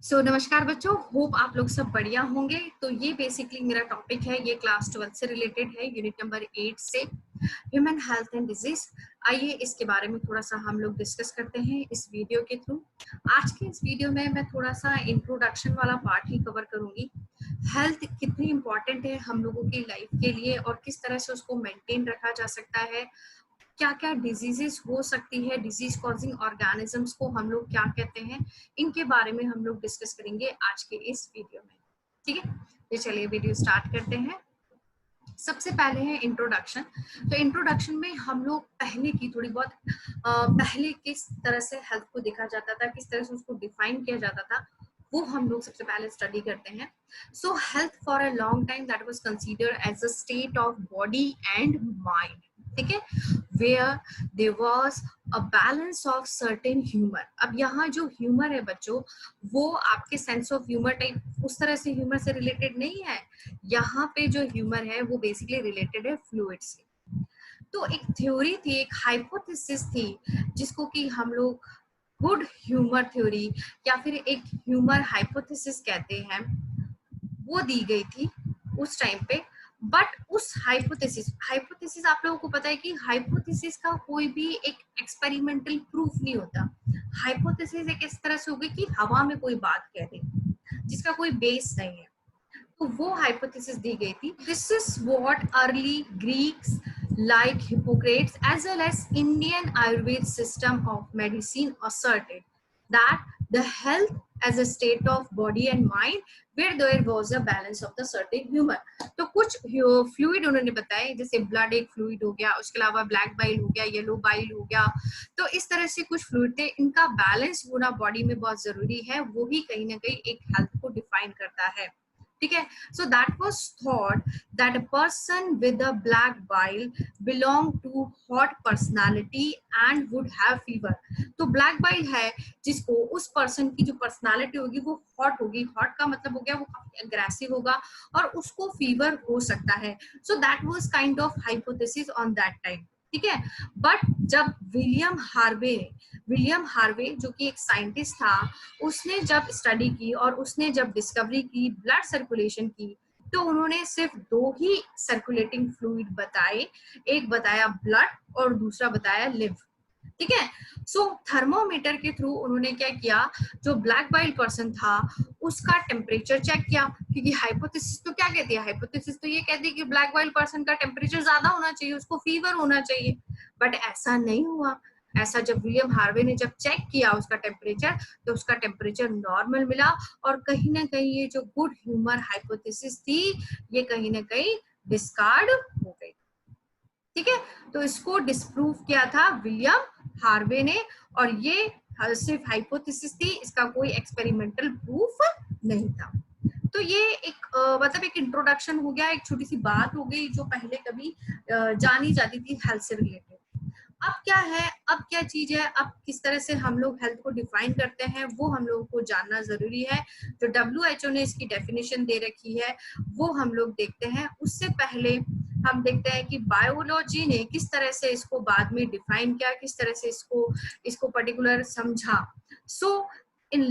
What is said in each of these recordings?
नमस्कार बच्चों, होप आप लोग सब बढ़िया होंगे। तो ये बेसिकली मेरा टॉपिक है, ये क्लास 12 से रिलेटेड है, यूनिट नंबर 8 से ह्यूमन हेल्थ एंड डिजीज। आइए इसके बारे में थोड़ा सा हम लोग डिस्कस करते हैं इस वीडियो के थ्रू। आज के इस वीडियो में मैं थोड़ा सा इंट्रोडक्शन वाला पार्ट ही कवर करूंगी। हेल्थ कितनी इंपॉर्टेंट है हम लोगों की लाइफ के लिए और किस तरह से उसको मेंटेन रखा जा सकता है, क्या क्या डिजीजेस हो सकती है, डिजीज कॉजिंग ऑर्गेनिजम्स को हम लोग क्या कहते हैं, इनके बारे में हम लोग डिस्कस करेंगे आज के इस वीडियो में। ठीक है, तो चलिए वीडियो स्टार्ट करते हैं। सबसे पहले है इंट्रोडक्शन। तो इंट्रोडक्शन में हम लोग पहले की थोड़ी बहुत पहले किस तरह से हेल्थ को देखा जाता था, किस तरह से उसको डिफाइन किया जाता था, वो हम लोग सबसे पहले स्टडी करते हैं। So health for a long time that was considered as a state of body and mind. ठीक है, where there was a balance of certain humour. अब यहाँ जो ह्यूमर है बच्चों, वो आपके सेंस ऑफ ह्यूमर टाइप उस तरह से ह्यूमर से रिलेटेड नहीं है। यहाँ पे जो ह्यूमर है वो बेसिकली रिलेटेड है फ्लूइड से। तो एक थ्योरी थी, एक हाइपोथेसिस थी, जिसको कि हम लोग गुड ह्यूमर थ्योरी या फिर एक ह्यूमर हाइपोथेसिस कहते हैं, वो दी गई थी उस टाइम पे। बट उस हाइपोथेसिस आप लोगों को पता है कि हाइपोथेसिस का कोई भी एक एक्सपेरिमेंटल प्रूफ नहीं होता। हाइपोथेसिस एक इस तरह से होगी कि हवा में कोई बात कह दे जिसका कोई बेस नहीं है, तो वो हाइपोथेसिस दी गई थी। This is what early Greeks like Hippocrates as well as Indian Ayurveda system of medicine asserted that the health as a state of body and mind where there was a balance of the certain humor। तो कुछ fluid उन्होंने बताए, जैसे blood एक fluid हो गया, उसके अलावा ब्लैक बाइल हो गया, येलो बाइल हो गया। तो इस तरह से कुछ फ्लूइड थे, इनका बैलेंस होना बॉडी में बहुत जरूरी है, वो ही कहीं ना कहीं एक हेल्थ को डिफाइन करता है। ठीक है, so that was thought that a person with a black bile belonged to hot personality and would have fever। तो black bile है जिसको, उस पर्सन की जो पर्सनालिटी होगी वो हॉट होगी। हॉट का मतलब हो गया वो काफी अग्रेसिव होगा और उसको फीवर हो सकता है। So that was kind of hypothesis on that time. ठीक है, बट जब विलियम हार्वे जो कि एक साइंटिस्ट था, उसने जब स्टडी की और उसने जब डिस्कवरी की ब्लड सर्कुलेशन की, तो उन्होंने सिर्फ दो ही सर्कुलेटिंग फ्लूइड बताए, एक बताया ब्लड और दूसरा बताया लिव। ठीक है, सो थर्मोमीटर के थ्रू उन्होंने क्या किया, जो ब्लैक बाइल पर्सन था उसका टेम्परेचर चेक किया, क्योंकि हाइपोथेसिस तो क्या कहती है, हाइपोथेसिस तो ये कहती है कि ब्लैक बाइल पर्सन का टेम्परेचर ज्यादा होना चाहिए, उसको फीवर होना चाहिए। बट ऐसा नहीं हुआ। ऐसा जब विलियम हार्वे ने जब चेक किया उसका टेम्परेचर, तो उसका टेम्परेचर नॉर्मल मिला। और कहीं ना कहीं ये जो गुड ह्यूमर हाइपोथेसिस थी, ये कहीं ना कहीं डिस्कार्ड हो गई। ठीक है, तो इसको डिस्प्रूव किया था विलियम हार्वे ने, और ये सिर्फ हाइपोथेसिस थी, इसका कोई एक्सपेरिमेंटल प्रूफ नहीं था। तो ये एक मतलब एक इंट्रोडक्शन हो गया, एक छोटी सी बात हो गई जो पहले कभी जानी जाती थी हेल्थ से रिलेटेड। अब क्या है, अब क्या चीज है, अब किस तरह से हम लोग हेल्थ को डिफाइन करते हैं, वो हम लोगों को जानना जरूरी है। जो WHO ने इसकी डेफिनेशन दे रखी है वो हम लोग देखते हैं। उससे पहले हम देखते हैं कि बायोलॉजी ने किस तरह से इसको बाद में डिफाइन किया, किस तरह से इसको पर्टिकुलर समझा। सो in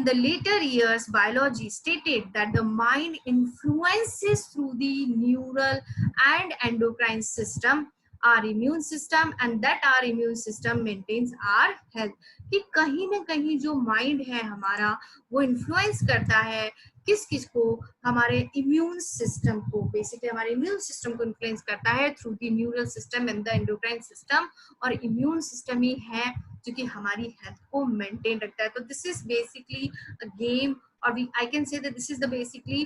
the later years, biology stated that the mind influences through the neural and endocrine system our immune system and that our immune system maintains our health। कि कहीं ना कहीं जो माइंड है हमारा, वो इन्फ्लुएंस करता है किस किस को, हमारे इम्यून सिस्टम को, बेसिकली हमारे इम्यून सिस्टम को इन्फ्लुएंस करता है through the neural system and the endocrine system. और इम्यून सिस्टम ही है जो कि हमारी हेल्थ को मेंटेन रखता है। तो this is basically a game, or I can say that this is the basically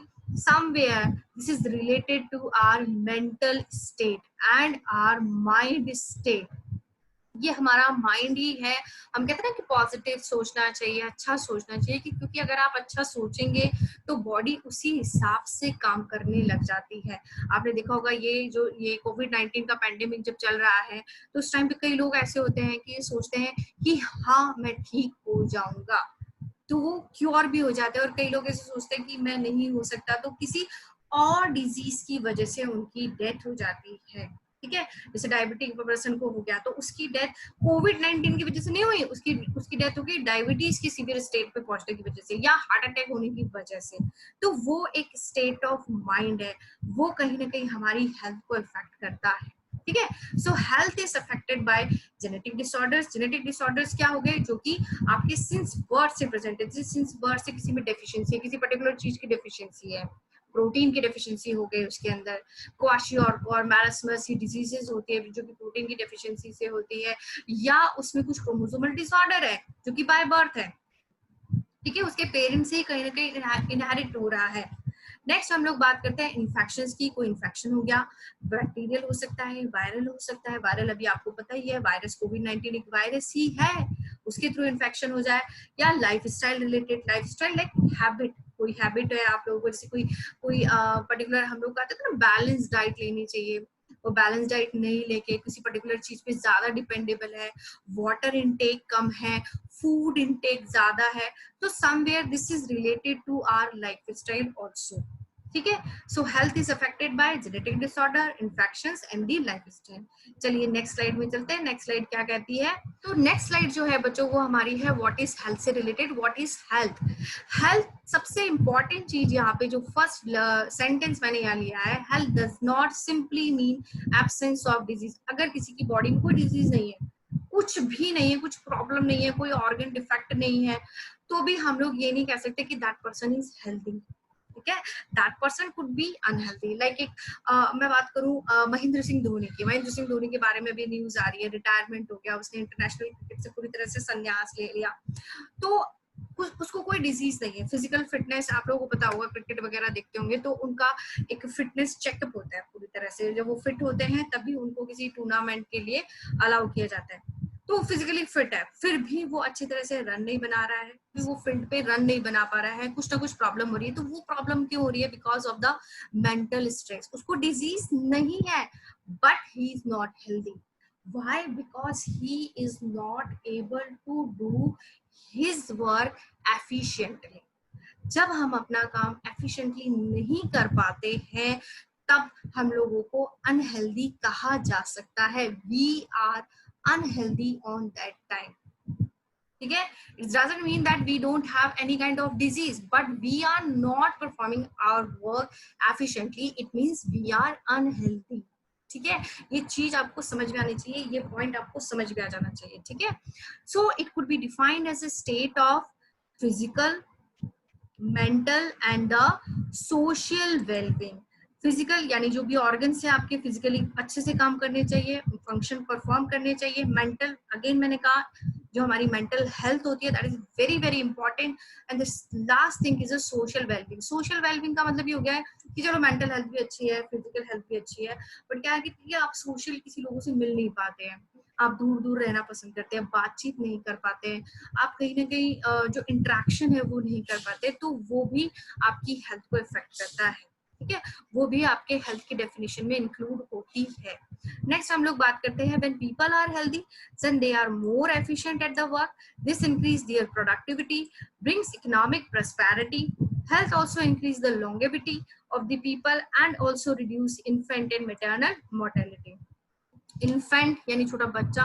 somewhere this is related to our mental state and our mind state। ये हमारा माइंड ही है। हम कहते हैं ना कि पॉजिटिव सोचना चाहिए, अच्छा सोचना चाहिए, क्योंकि अगर आप अच्छा सोचेंगे तो बॉडी उसी हिसाब से काम करने लग जाती है। आपने देखा होगा ये कोविड-19 का पैंडेमिक जब चल रहा है, तो उस टाइम पे कई लोग ऐसे होते हैं कि ये सोचते हैं कि हाँ मैं ठीक हो जाऊंगा, तो वो क्योर भी हो जाते हैं। और कई लोग ऐसे सोचते हैं कि मैं नहीं हो सकता, तो किसी और डिजीज की वजह से उनकी डेथ हो जाती है। ठीक है। जैसे डायबिटिक पर्सन को हो गया तो उसकी डेथ कोविड-19 की वजह से नहीं हुई, उसकी उसकी डेथ हो गई डायबिटीज की सीवियर स्टेट पे पहुंचने की वजह से या हार्ट अटैक होने की वजह से। तो वो एक स्टेट ऑफ माइंड है, वो कहीं ना कहीं हमारी हेल्थ को इफेक्ट करता है। ठीक है। So health is affected by genetic disorders. Genetic disorders क्या हो गए, जो कि आपके सिंस बर्थ से प्रेजेंट है, सिंस बर्थ से किसी में डेफिशिएंसी है, किसी पर्टिकुलर चीज की डेफिशिएंसी है, प्रोटीन की डेफिशिएंसी हो गई उसके अंदर, क्वाशियोर मैरास्मस की डिजीजेस होती है जो कि प्रोटीन की डेफिशिएंसी से होती है, या उसमें कुछ क्रोमोसोमल डिसऑर्डर है जो कि बाय बर्थ है। ठीक है, उसके पेरेंट्स से ही कहीं ना कहीं इनहेरिट हो रहा है। नेक्स्ट हम लोग बात करते हैं इन्फेक्शंस की। कोई इन्फेक्शन हो गया, बैक्टीरियल हो सकता है, वायरल हो सकता है। वायरल अभी आपको पता ही है, वायरस कोविड-19 एक वायरस ही है, उसके थ्रू इन्फेक्शन हो जाए। या lifestyle related, lifestyle like habit, कोई हैबिट है आप लोगों को, जैसे कोई कोई पर्टिकुलर, हम लोग कहते हैं ना बैलेंस डाइट लेनी चाहिए, वो बैलेंस डाइट नहीं लेके किसी पर्टिकुलर चीज पे ज्यादा डिपेंडेबल है, वाटर इनटेक कम है, फूड इनटेक ज्यादा है, तो somewhere this is related to our lifestyle also. ठीक है। So health is affected by genetic disorder, infections and the lifestyle. चलिए नेक्स्ट स्लाइड में चलते हैं। नेक्स्ट स्लाइड क्या कहती है, तो नेक्स्ट स्लाइड जो है बच्चों वो हमारी है व्हाट इज हेल्थ से related. What is health? Health सबसे इंपॉर्टेंट चीज यहाँ पे जो फर्स्ट सेंटेंस मैंने यहाँ लिया है, health does not simply mean absence of disease. अगर किसी की बॉडी में कोई डिजीज नहीं है, कुछ भी नहीं है, कुछ प्रॉब्लम नहीं है, कोई ऑर्गन डिफेक्ट नहीं है, तो भी हम लोग ये नहीं कह सकते कि दैट पर्सन इज हेल्दी। ठीक है, that person could be unhealthy. Like एक मैं बात करूं महेंद्र सिंह धोनी की। महेंद्र सिंह धोनी के बारे में भी न्यूज आ रही है, रिटायरमेंट हो गया, उसने इंटरनेशनल क्रिकेट से पूरी तरह से संन्यास ले लिया। तो उसको कोई डिजीज नहीं है, फिजिकल फिटनेस, आप लोगों को पता होगा, क्रिकेट वगैरह देखते होंगे तो उनका एक फिटनेस चेकअप होता है पूरी तरह से। जब वो फिट होते हैं तभी उनको किसी टूर्नामेंट के लिए अलाउ किया जाता है। तो फिजिकली फिट है, फिर भी वो अच्छी तरह से रन नहीं बना रहा है, फिर वो फील्ड पे रन नहीं बना पा रहा है, कुछ ना कुछ प्रॉब्लम हो रही है। तो वो प्रॉब्लम क्यों हो रही है? Because of the mental stress. उसको डिजीज नहीं है, but he is not healthy. Why? Because he is not able to do his work efficiently. जब हम अपना काम efficiently नहीं कर पाते हैं, तब हम लोगों को अनहेल्दी कहा जा सकता है। We are unhealthy on that time. ठीक है, it doesn't mean that we don't have any kind of disease, but we are not performing our work efficiently. It means we are unhealthy. ठीक है, ये चीज आपको समझ में आनी चाहिए, ये पॉइंट आपको समझ में आ जाना चाहिए। ठीक है, so it could be defined as a state of physical, mental and the social wellbeing. Physical यानी जो भी ऑर्गन्स है आपके, फिजिकली अच्छे से काम करने चाहिए, फंक्शन परफॉर्म करने चाहिए। मेंटल, अगेन मैंने कहा, जो हमारी मेंटल हेल्थ होती है, that is very very important. And the last thing is a social wellbeing. Social wellbeing का मतलब ये हो गया है कि चलो मेंटल हेल्थ भी अच्छी है, फिजिकल हेल्थ भी अच्छी है, बट क्या है कि आप सोशल किसी लोगों से मिल नहीं पाते हैं, आप दूर दूर रहना पसंद करते हैं, बातचीत नहीं कर पाते हैं, आप कहीं ना कहीं जो इंटरेक्शन है वो नहीं कर पाते, तो वो भी आपकी हेल्थ को इफेक्ट करता है। ठीक है, वो भी आपके हेल्थ की डेफिनेशन में इंक्लूड होती है। नेक्स्ट हम लोग बात करते हैं when people are healthy, then they are more efficient at the work. This increase their productivity, brings economic prosperity. Health also increase the longevity of the people and also reduce infant and maternal mortality. Infant यानी छोटा बच्चा,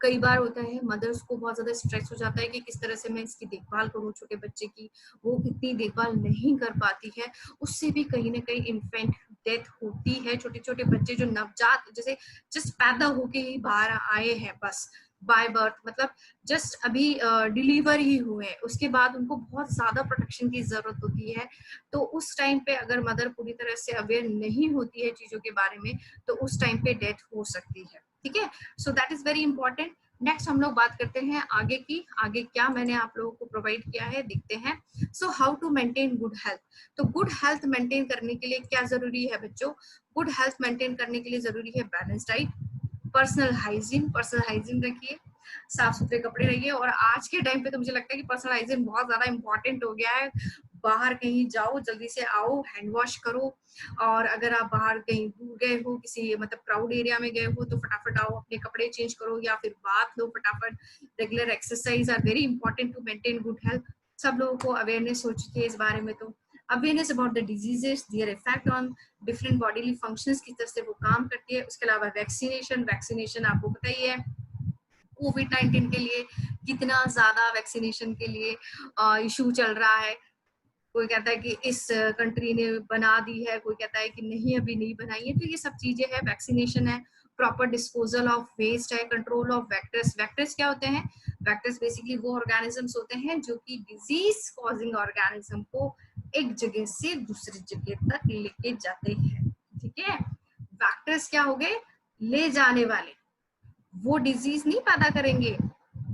कई बार होता है mother's को बहुत ज्यादा stress हो जाता है कि किस तरह से मैं इसकी देखभाल करूं छोटे बच्चे की, वो इतनी देखभाल नहीं कर पाती है, उससे भी कहीं ना कहीं इन्फेंट डेथ होती है। छोटे छोटे बच्चे जो नवजात, जैसे जस्ट पैदा होके ही बाहर आए हैं, बस बाय बर्थ, मतलब जस्ट अभी डिलीवर ही हुए, उसके बाद उनको बहुत ज्यादा प्रोटेक्शन की जरूरत होती है। तो उस टाइम पे अगर मदर पूरी तरह से अवेयर नहीं होती है चीजों के बारे में, तो उस टाइम पे डेथ हो सकती है। ठीक है, so that is very important. Next हम लोग बात करते हैं आगे की, आगे क्या मैंने आप लोगों को प्रोवाइड किया है, देखते हैं। So how to maintain good health. तो गुड हेल्थ मेंटेन करने के लिए क्या जरूरी है बच्चों? गुड हेल्थ मेंटेन करने के लिए जरूरी है बैलेंस डाइट, पर्सनल हाइजीन रखिए, साफ सुथरे कपड़े रहिए। और आज के टाइम पे तो मुझे लगता है कि पर्सनल हाइजीन बहुत ज्यादा इंपॉर्टेंट हो गया है। बाहर कहीं जाओ, जल्दी से आओ, हैंड वॉश करो, और अगर आप बाहर कहीं दूर गए हो, किसी मतलब क्राउड एरिया में गए हो, तो फटाफट आओ, अपने कपड़े चेंज करो या फिर बात लो फटाफट। Regular exercise are very important to maintain good health. सब लोगों को अवेयरनेस हो चुकी है इस बारे में। तो awareness about the diseases, their effect on different bodily functions, किस तरह से वो काम करती है। उसके अलावा वैक्सीनेशन आपको पता ही है कोविड-19 के लिए कितना ज्यादा वैक्सीनेशन के लिए इशू चल रहा है। कोई कहता है कि इस कंट्री ने बना दी है, कोई कहता है कि नहीं अभी नहीं बनाई है। तो ये सब चीजें है, वैक्सीनेशन है, प्रॉपर डिस्पोजल ऑफ वेस्ट है, कंट्रोल ऑफ वेक्टर्स। वेक्टर्स क्या होते हैं? वेक्टर्स बेसिकली वो ऑर्गेनिजम्स होते हैं जो कि डिजीज कॉजिंग ऑर्गेनिज्म को एक जगह से दूसरी जगह तक लेके जाते हैं। ठीक है, वेक्टर्स क्या हो गए? ले जाने वाले। वो डिजीज नहीं पैदा करेंगे,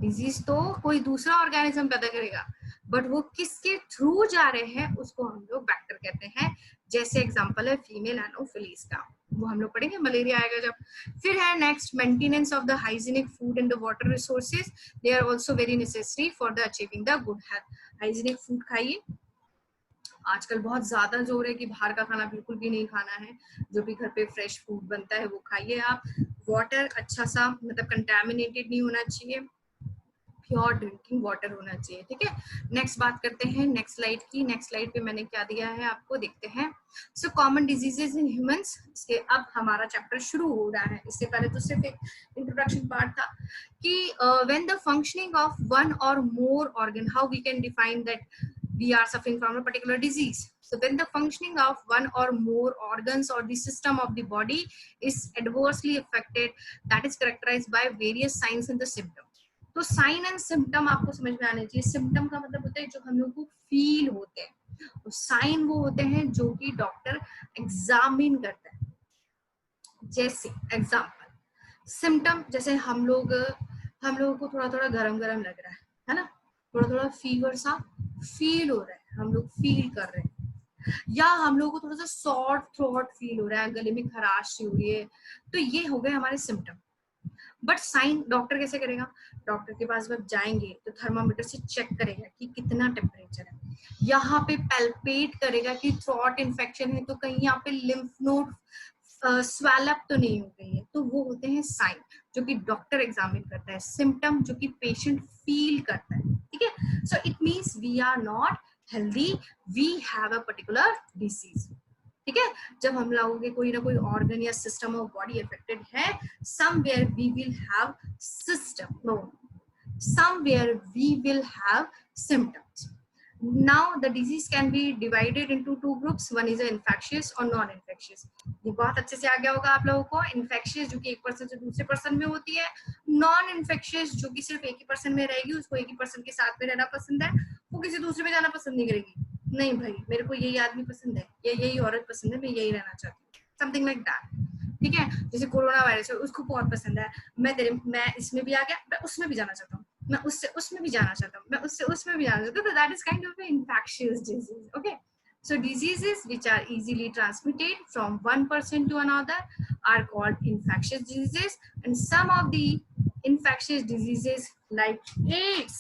डिजीज तो कोई दूसरा ऑर्गेनिज्म पैदा करेगा, बट वो किसके थ्रू जा रहे हैं उसको हम लोग वेक्टर कहते हैं। जैसे एग्जांपल है फीमेल एनोफिलीज का, वो हम लोग पढ़ेंगे, मलेरिया आएगा जब। फिर है next, maintenance of the hygienic food and the water resources, they are also very necessary for the achieving the good health. Hygienic food खाइए, आजकल बहुत ज्यादा जोर है कि बाहर का खाना बिल्कुल भी नहीं खाना है, जो भी घर पे फ्रेश फूड बनता है वो खाइए आप। वाटर अच्छा सा, मतलब कंटेमिनेटेड नहीं होना चाहिए, प्योर ड्रिंकिंग वाटर होना चाहिए। ठीक है, नेक्स्ट बात करते हैं नेक्स्ट स्लाइड की। नेक्स्ट स्लाइड पे मैंने क्या दिया है आपको, देखते हैं। So common diseases in humans, इसके अब हमारा चैप्टर शुरू हो रहा है। इससे पहले तो सिर्फ एक इंट्रोडक्शन पार्ट था कि when the functioning of one or more organ, how we can define that we are suffering from a particular disease. So when the functioning of one or more organs or the system of the body is adversely affected, that is characterized by various signs and the symptom. तो sign and symptom आपको समझ में आने चाहिए। Symptom का मतलब होता है जो हम लोग को फील होते हैं, और साइन वो होते हैं जो कि डॉक्टर एग्जामिन करता है। जैसे एग्जाम्पल, सिम्टम जैसे हम लोगों को थोड़ा थोड़ा गरम गरम लग रहा है ना, थोड़ा थोड़ा फीवर सा फील हो रहा है, हम लोग फील कर रहे हैं, या हम लोगों को थोड़ा सा सॉर्ट थ्रोट फील हो रहा है, गले में खराश सी हो रही है, तो ये हो गए हमारे सिम्टम। बट साइन डॉक्टर कैसे करेगा? डॉक्टर के पास जब जाएंगे तो थर्मामीटर से चेक करेगा कि कितना टेम्परेचर है, यहाँ पे पैल्पेट करेगा कि थ्रोट इन्फेक्शन है तो कहीं यहाँ पे लिम्फ नोड स्वेलअप तो नहीं हो गई है, तो वो होते हैं साइन जो कि डॉक्टर एग्जामिन करता है, सिम्टम जो कि पेशेंट फील करता है। ठीक है, so it means we are not healthy, we have a particular disease. ठीक है, जब हम लोगों के कोई ना कोई ऑर्गन या सिस्टम ऑफ बॉडी अफेक्टेड है, somewhere we will have system, no, somewhere we will have symptoms. Now the disease can be divided into two groups, one is infectious और non infectious। ये बहुत अच्छे से आ गया होगा आप लोगों को। इन्फेक्शियस जो कि एक पर्सन से दूसरे पर्सन में होती है, नॉन इन्फेक्शियस जो कि सिर्फ एक ही पर्सन में रहेगी, उसको एक ही पर्सन के साथ में रहना पसंद है, वो किसी दूसरे में जाना पसंद नहीं करेगी, नहीं भाई मेरे को यही आदमी पसंद है या यही औरत पसंद है, मैं यही रहना चाहती हूँ, समथिंग लाइक दैट। ठीक है, जैसे कोरोना वायरस है, उसको बहुत पसंद है, मैं इसमें भी आ गया, मैं उसमें भी जाना चाहता हूँ, मैं उससे उसमें भी जाना चाहता हूँ, मैं उससे उसमें भी जाना चाहता हूँ, तो that is kind of infectious disease. Okay, so diseases which are easily transmitted from one person to another are called infectious diseases, and some of the infectious diseases like AIDS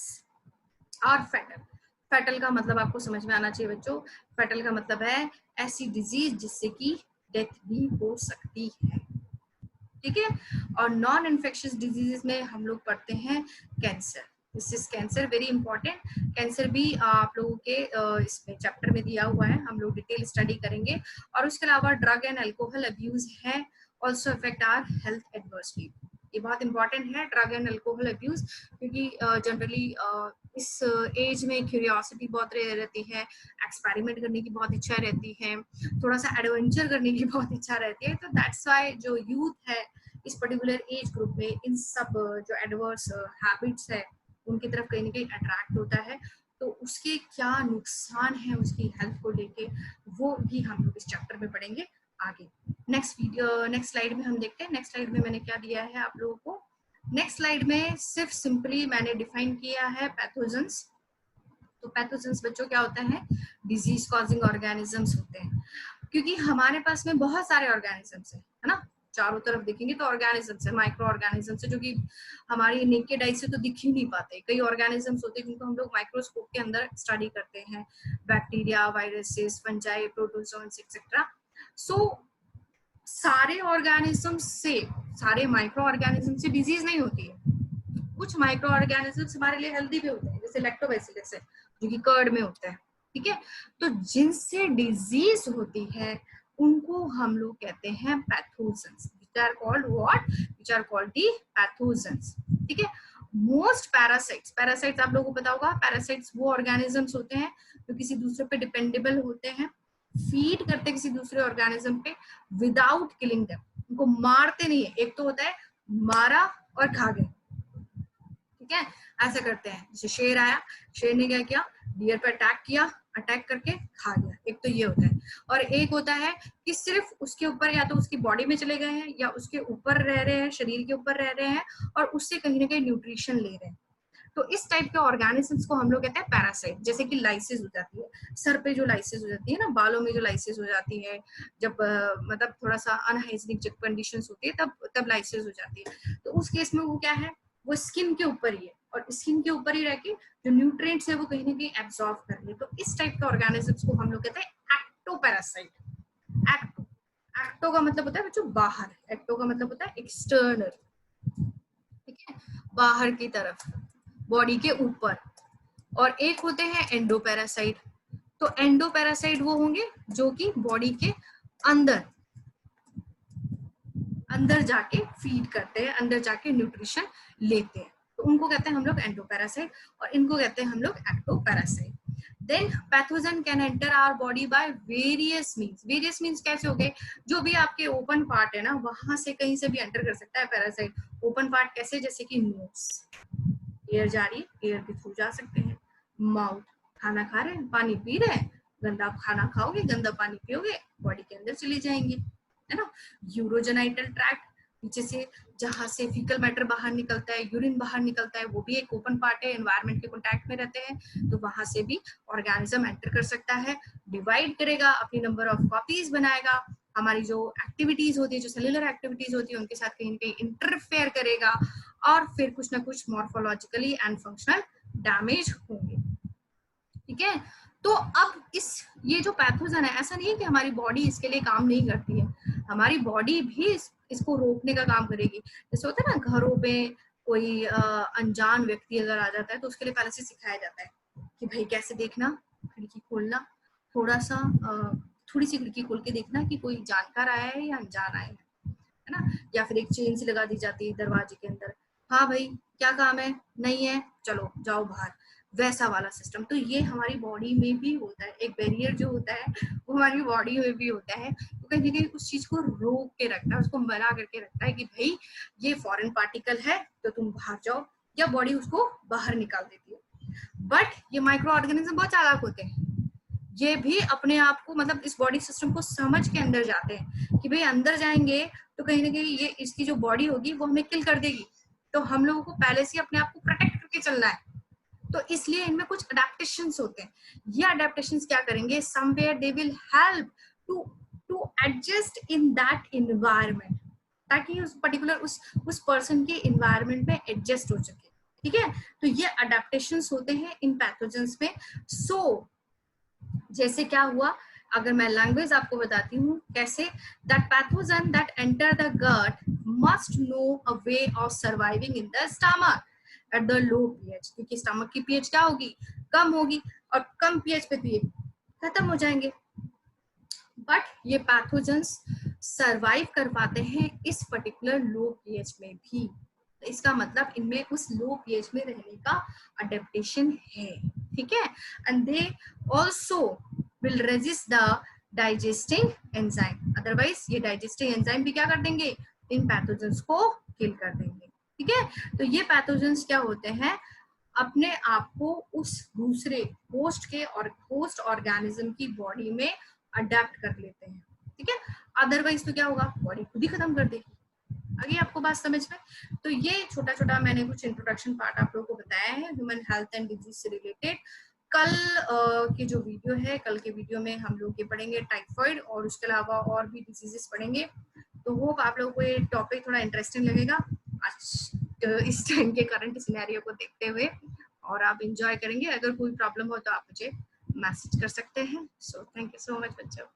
are fatal. Fatal का मतलब आपको समझ में आना चाहिए बच्चों। Fatal का मतलब है ऐसी डिजीज जिससे कि डेथ भी हो सकती है। ठीक है, और नॉन इन्फेक्शियस डिजीजेस में हम लोग पढ़ते हैं cancer. This is cancer, very important. Cancer भी आप लोगों के इसमें चैप्टर में दिया हुआ है, हम लोग डिटेल स्टडी करेंगे। और उसके अलावा ड्रग एंड अल्कोहल अब्यूज है, also affect our health adversely. ये बहुत इंपॉर्टेंट है ड्रग एंड अल्कोहल अब्यूज, क्योंकि जनरली इस एज में क्यूरियोसिटी बहुत रहती है, एक्सपेरिमेंट करने की बहुत इच्छा रहती है, थोड़ा सा एडवेंचर करने की बहुत इच्छा रहती है। तो दैट्स व्हाई जो यूथ है इस पर्टिकुलर एज ग्रुप में इन सब जो एडवर्स हैबिट्स है उनकी तरफ कहीं ना कहीं अट्रैक्ट होता है। तो उसके क्या नुकसान है उसकी हेल्थ को लेके, वो भी हम लोग इस चैप्टर में पढ़ेंगे आगे। नेक्स्ट स्लाइड में हम देखते हैं। नेक्स्ट स्लाइड में मैंने क्या दिया है आप लोगों को। नेक्स्ट स्लाइड में सिर्फ सिंपली मैंने डिफाइन किया है पैथोजेंस। तो पैथोजेंस बच्चों क्या होता है? डिजीज कॉजिंग ऑर्गेनिजम्स होते हैं, क्योंकि हमारे पास में बहुत सारे ऑर्गेनिजम्स है ना, चारों तरफ देखेंगे तो ऑर्गेनिजम्स है, माइक्रो ऑर्गेनिजम्स है जो कि हमारी नेकेड आई से तो दिख ही नहीं पाते। कई ऑर्गेनिजम्स होते हैं जिनको हम लोग माइक्रोस्कोप के अंदर स्टडी करते हैं, bacteria, viruses, fungi, protozoans etcetera. So सारे ऑर्गेनिजम्स से, सारे माइक्रो ऑर्गेनिज्म से डिजीज नहीं होती है। कुछ माइक्रो ऑर्गेनिजम्स हमारे लिए हेल्दी भी होते हैं, जैसे लैक्टोबैसिलस है जो कि कर्ड में होता है, ठीक है। तो जिनसे डिजीज होती है उनको हम लोग कहते हैं pathogens, which are called what? Which are called the pathogens, ठीक है। मोस्ट पैरासाइट्स, पैरासाइट्स आप लोगों को पता होगा, पैरासाइट्स वो ऑर्गेनिजम्स होते हैं जो किसी दूसरे पे डिपेंडेबल होते हैं, फीड करते हैं किसी दूसरे ऑर्गेनिज्म पे विदाउट किलिंग देम, उनको मारते नहीं है। एक तो होता है मारा और खा गए, ठीक है, ऐसा करते हैं। जैसे शेर आया, शेर ने क्या किया, डियर पे अटैक किया, अटैक करके खा गया, एक तो ये होता है। और एक होता है कि सिर्फ उसके ऊपर या तो उसकी बॉडी में चले गए हैं या उसके ऊपर रह रहे हैं, शरीर के ऊपर रह रहे हैं और उससे कहीं ना कहीं न्यूट्रिशन ले रहे हैं। तो इस टाइप के ऑर्गेनिजम्स को हम लोग कहते हैं पैरासाइट। जैसे कि लाइसिस हो जाती है, सर पे जो लाइसिस हो जाती है ना, बालों में जो लाइसिस हो जाती है, जब मतलब थोड़ा सा अनहाइजीनिक जब कंडीशंस होती है तब लाइसिस हो जाती है। तो उस केस में वो क्या है, वो स्किन के ऊपर ही है और स्किन के ऊपर ही रह के जो न्यूट्रिएंट्स है वो कहीं ना कहीं एब्जॉर्ब कर ले। तो इस टाइप के ऑर्गेनिजम्स को हम लोग कहते हैं एक्टोपैरासाइट। एक्टो, एक्टो का मतलब होता है बच्चों बाहर, एक्टो का मतलब होता है एक्सटर्नल, ठीक है, बाहर की तरफ, बॉडी के ऊपर। और एक होते हैं एंडोपैरासाइट। तो एंडोपैरासाइट वो होंगे जो कि बॉडी के अंदर अंदर जाके फीड करते हैं, अंदर जाके न्यूट्रिशन लेते हैं, तो उनको कहते हैं हम लोग एंडोपैरासाइट और इनको कहते हैं हम लोग ectoparasite. Then pathogen can enter our body by various means. Various means कैसे हो गए, जो भी आपके ओपन पार्ट है ना वहां से कहीं से भी एंटर कर सकता है पैरासाइट। ओपन पार्ट कैसे, जैसे कि नोज, एयर जा रही है, एयर के थ्रू जा सकते हैं। माउथ, खाना खा रहे हैं, पानी पी रहे हैं, गंदा खाना खाओगे, गंदा पानी पियोगे, बॉडी के अंदर चली जाएंगी, है ना। यूरोजेनाइटल ट्रैक्ट, नीचे से जहां से फीकल मैटर बाहर निकलता है, यूरिन बाहर निकलता है, वो भी एक ओपन पार्ट है, एनवायरनमेंट के कांटेक्ट में रहते हैं, तो वहां से भी ऑर्गेनिज्म एंटर कर सकता है, डिवाइड करेगा, अपनी नंबर ऑफ कॉपीज बनाएगा, हमारी जो एक्टिविटीज होती है, जो सेलुलर एक्टिविटीज होती है उनके साथ कहीं ना कहीं इंटरफेयर करेगा और फिर कुछ ना कुछ मॉर्फोलॉजिकली एंड फंक्शनल डैमेज होंगे, ठीक है। तो अब ये जो पैथोजन है, ऐसा नहीं है कि हमारी बॉडी इसके लिए काम नहीं करती है, हमारी बॉडी भी इसको रोकने का काम करेगी। जैसे होता है ना घरों पे कोई अनजान व्यक्ति अगर आ जाता है तो उसके लिए पहले से सिखाया जाता है कि भाई कैसे देखना, खिड़की खोलना, थोड़ा सा थोड़ी सी खिड़की खोल के देखना कि कोई जानकार आया है या अनजान आया है ना। या फिर एक चेन सी लगा दी जाती है दरवाजे के अंदर, हाँ भाई क्या काम है, नहीं है, चलो जाओ बाहर, वैसा वाला सिस्टम। तो ये हमारी बॉडी में भी होता है, एक बैरियर जो होता है वो हमारी बॉडी में भी होता है, तो कहीं ना कहीं उस चीज को रोक के रखता है, उसको मना करके रखता है कि भाई ये फॉरेन पार्टिकल है तो तुम बाहर जाओ, या बॉडी उसको बाहर निकाल देती है। बट ये माइक्रो ऑर्गेनिज्म बहुत चालाक होते हैं, ये भी अपने आप को मतलब इस बॉडी सिस्टम को समझ के अंदर जाते हैं कि भाई अंदर जाएंगे तो कहीं ना कहीं ये इसकी जो बॉडी होगी वो हमें किल कर देगी, तो हम लोगों को पहले से अपने आप को प्रोटेक्ट करके चलना है। तो इसलिए इनमें कुछ अडेप्टेशंस होते हैं। ये अडेप्टेशंस क्या करेंगे, somewhere they will help to to adjust in that environment, ताकि उस पर्टिकुलर उस पर्सन के एनवायरनमेंट में एडजस्ट हो सके, ठीक है। तो ये अडेप्टेशंस होते हैं इन पैथोजेंस में। सो जैसे क्या हुआ, अगर मैं लैंग्वेज आपको बताती हूँ कैसे, that pathogen that enter the gut must know a way of surviving in the stomach at the low pH, क्योंकि स्टमक की पीएच क्या होगी, कम होगी, और कम पीएच पे तो ये खत्म हो जाएंगे। बट ये पैथोजेंस सरवाइव कर पाते हैं इस पर्टिकुलर लो पीएच में भी, तो इसका मतलब इनमें उस लो पीएच में रहने का अडेप्टेशन है, ठीक है। And they also will resist the digesting enzyme, otherwise ये डाइजेस्टिंग एंजाइम भी क्या कर देंगे, इन पैथोजेंस को किल कर देंगे, ठीक है। तो ये पैथोजेंस क्या होते हैं, अपने आप को उस दूसरे होस्ट ऑर्गेनिज्म की बॉडी में अडेप्ट कर लेते हैं, ठीक है। अदरवाइज तो क्या होगा, बॉडी खुद ही खत्म कर देगी। आगे आपको बात समझ में, तो ये छोटा छोटा मैंने कुछ इंट्रोडक्शन पार्ट आप लोगों को बताया है ह्यूमन हेल्थ एंड डिजीज से रिलेटेड। कल की जो वीडियो है, कल के वीडियो में हम लोग ये पढ़ेंगे टाइफाइड और उसके अलावा और भी डिजीजेस पढ़ेंगे। तो होप आप लोगों को ये टॉपिक थोड़ा इंटरेस्टिंग लगेगा आज इस टाइम के करंट सिनेरियो को देखते हुए, और आप इंजॉय करेंगे। अगर कोई प्रॉब्लम हो तो आप मुझे मैसेज कर सकते हैं। So thank you so much बच्चों।